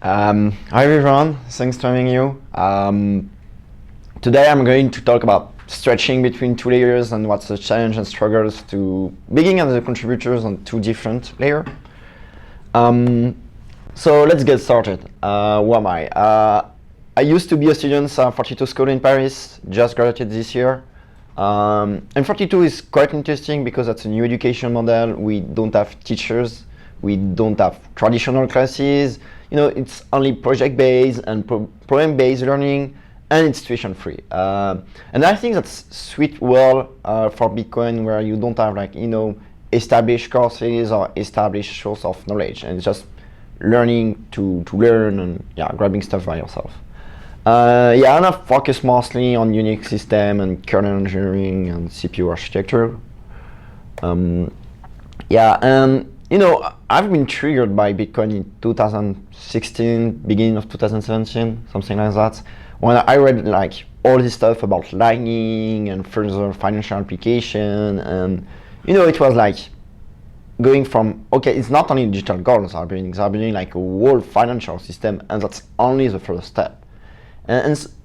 Hi everyone, thanks for having you. Today I'm going to talk about stretching between two layers and what's the challenge and struggles to being as the contributors on two different layers. So let's get started. Who am I? I used to be a student at 42 School in Paris, just graduated this year. And 42 is quite interesting because that's a new education model. We don't have teachers, we don't have traditional classes. It's only project-based and problem-based learning, and it's tuition-free. And I think that's sweet well for Bitcoin, where you don't have established courses or established source of knowledge, and it's just learning to learn and grabbing stuff by yourself. And I focus mostly on Unix system and kernel engineering and CPU architecture. I've been triggered by Bitcoin in 2016, beginning of 2017, something like that, when I read all this stuff about Lightning and further financial application, and it was going from, okay, it's not only digital goals are building a whole financial system, and that's only the first step.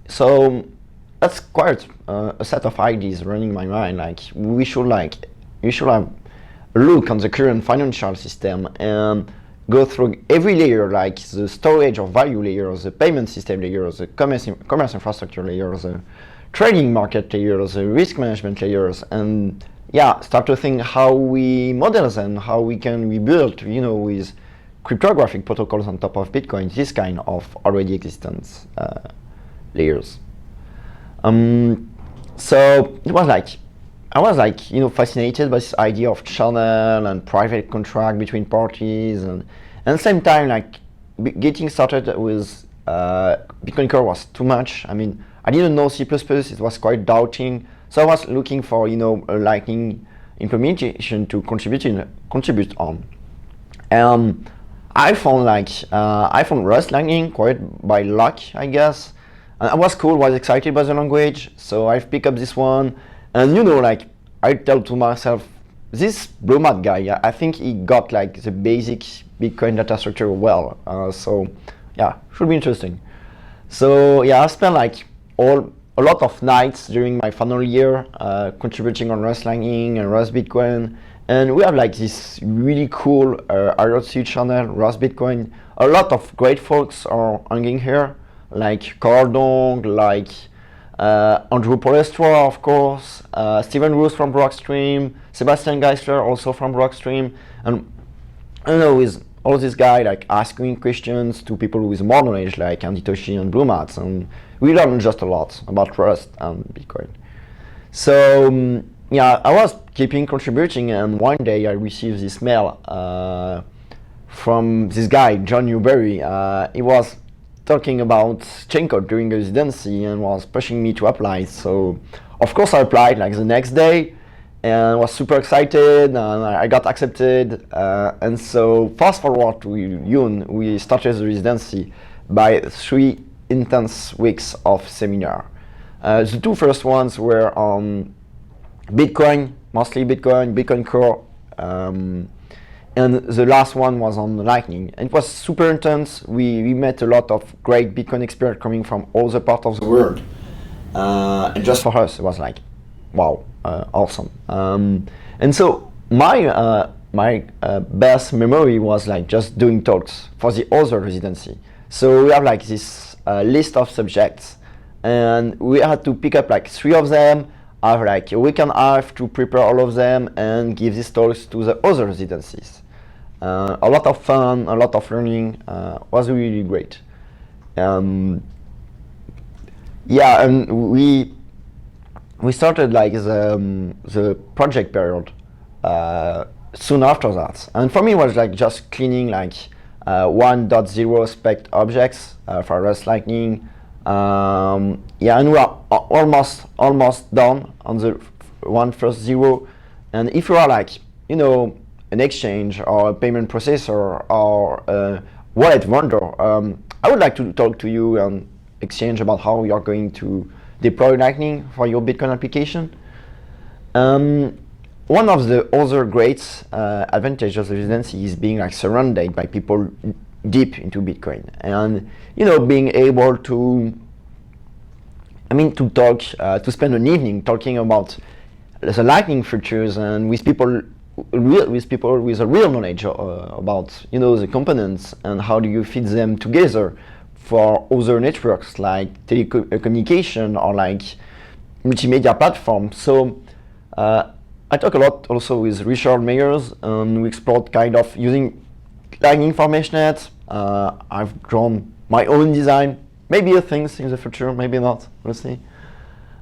So that's quite a set of ideas running in my mind. We should have a look on the current financial system and go through every layer, like the storage of value layer, the payment system layer, the commerce infrastructure layer, the trading market layer, the risk management layers, and start to think how we model them, how we can rebuild, with cryptographic protocols on top of Bitcoin, this kind of already existent layers. So it was I was fascinated by this idea of channel and private contract between parties, and at the same time getting started with Bitcoin Core was too much. I mean, I didn't know C++, it was quite doubting, so I was looking for a Lightning implementation to contribute on. I found Rust Lightning quite by luck, I guess. And I was cool, was excited by the language, so I've picked up this one. And I tell to myself, this Blue guy, I think he got the basic Bitcoin data structure well. Should be interesting. So I spent a lot of nights during my final year contributing on Rust Lightning and Rust Bitcoin. And we have this really cool IRC channel, Rust Bitcoin. A lot of great folks are hanging here, like Cordong, Andrew Polestra, of course, Steven Roos from Blockstream, Sebastian Geisler also from Blockstream, and with all this guy asking questions to people with more knowledge like Andy Toshi and Blue Mats, and we learned just a lot about Rust and Bitcoin. So I was keeping contributing, and one day I received this mail from this guy, John Newberry. He was talking about Chaincode during the residency and was pushing me to apply. So of course I applied the next day and was super excited, and I got accepted. And so fast forward to June, we started the residency by 3 intense weeks of seminar. The 2 first ones were on Bitcoin, mostly Bitcoin Core, and the last one was on Lightning. It was super intense. We met a lot of great Bitcoin experts coming from all the parts of the world. And just for us, it was wow, awesome. And so my best memory was just doing talks for the other residency. So we have this list of subjects, and we had to pick up 3 of them, have a week and a half to prepare all of them and give these talks to the other residencies. A lot of fun, a lot of learning, was really great. And we started the project period soon after that. And for me it was just cleaning 1.0 spec objects for Rust Lightning. And we are almost done on the 1.0. And if you are an exchange or a payment processor or a wallet vendor, I would like to talk to you and exchange about how you are going to deploy Lightning for your Bitcoin application. One of the other great advantages of residency is being surrounded by people deep into Bitcoin, and being able to, to talk, to spend an evening talking about the Lightning features and with people with a real knowledge about the components and how do you fit them together for other networks like telecommunication or like multimedia platforms. So I talk a lot also with Riard Meyers, and we explored kind of using Lightning for MeshNet. I've drawn my own design, maybe things in the future, maybe not, we'll see.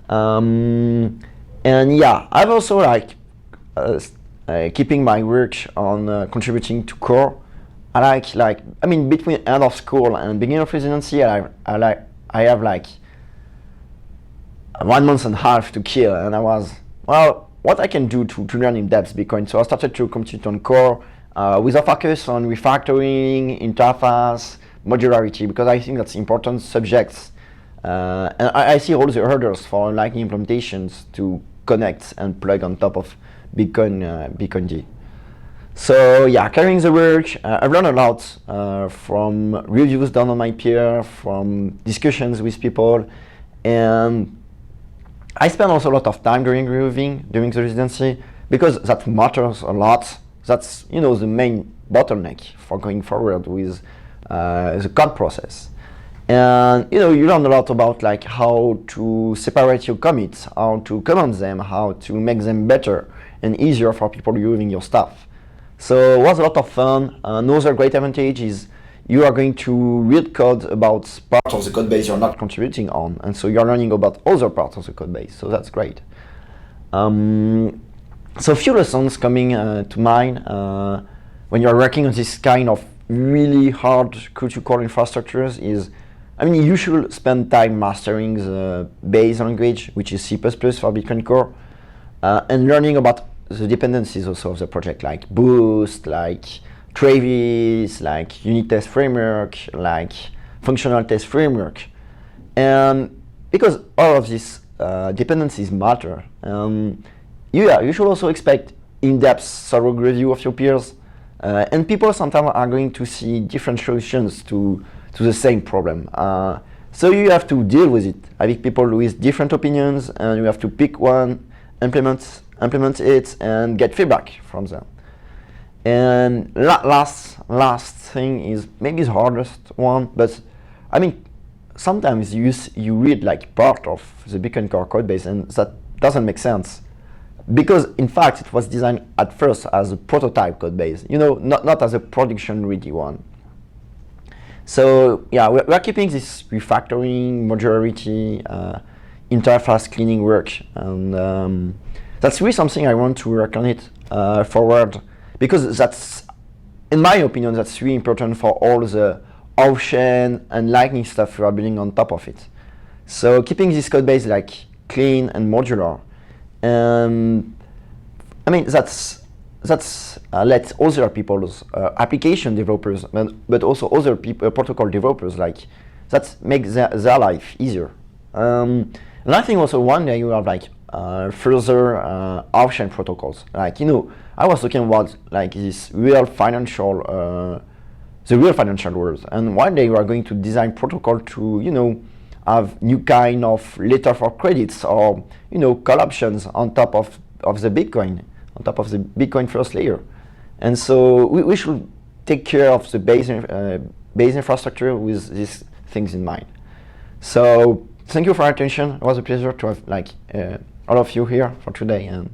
And yeah, I've also like keeping my work on contributing to core. I mean, between end of school and beginning of residency, I have like 1 month and a half to kill, and I was, well, what I can do to learn in depth Bitcoin. So I started to contribute on core with a focus on refactoring, interface, modularity, because I think that's important subjects. And I see all the hurdles for Lightning implementations to connect and plug on top of Bitcoin D. So yeah, carrying the work, I've learned a lot from reviews done on my peer, from discussions with people, and I spent also a lot of time during reviewing, during the residency, because that matters a lot. That's the main bottleneck for going forward with the code process. And you learn a lot about like how to separate your commits, how to comment them, how to make them better and easier for people using your stuff. So it was a lot of fun. Another great advantage is you are going to read code about parts of the code base you're not contributing on, and so you're learning about other parts of the code base. So that's great. So a few lessons coming to mind when you're working on this kind of really hard critical infrastructures is, you should spend time mastering the base language, which is C++ for Bitcoin Core, and learning about the dependencies also of the project, like Boost, like Travis, like unit test framework, like functional test framework. And because all of these dependencies matter, you should also expect in-depth thorough review of your peers. And people sometimes are going to see different solutions to the same problem. So you have to deal with it, having people with different opinions, and you have to pick one, implement it, and get feedback from them. And last thing is maybe the hardest one, but sometimes you read like part of the Bitcoin Core code base, and that doesn't make sense. Because in fact it was designed at first as a prototype code base, not as a production ready one. So yeah, we're keeping this refactoring, modularity, interface cleaning work, and that's really something I want to work on it forward, because that's, in my opinion, that's really important for all the off-chain and Lightning stuff we are building on top of it. So keeping this code base like clean and modular. That's let other people's application developers, but also other protocol developers, like that makes their life easier. And I think also one day you have like further off-chain protocols. Like I was talking about like this real financial, the real financial world, and one day you are going to design protocol to have new kind of letter for credits or call options on top of the Bitcoin, on top of the Bitcoin first layer. And so we should take care of the base infrastructure with these things in mind. So thank you for your attention. It was a pleasure to have like all of you here for today, and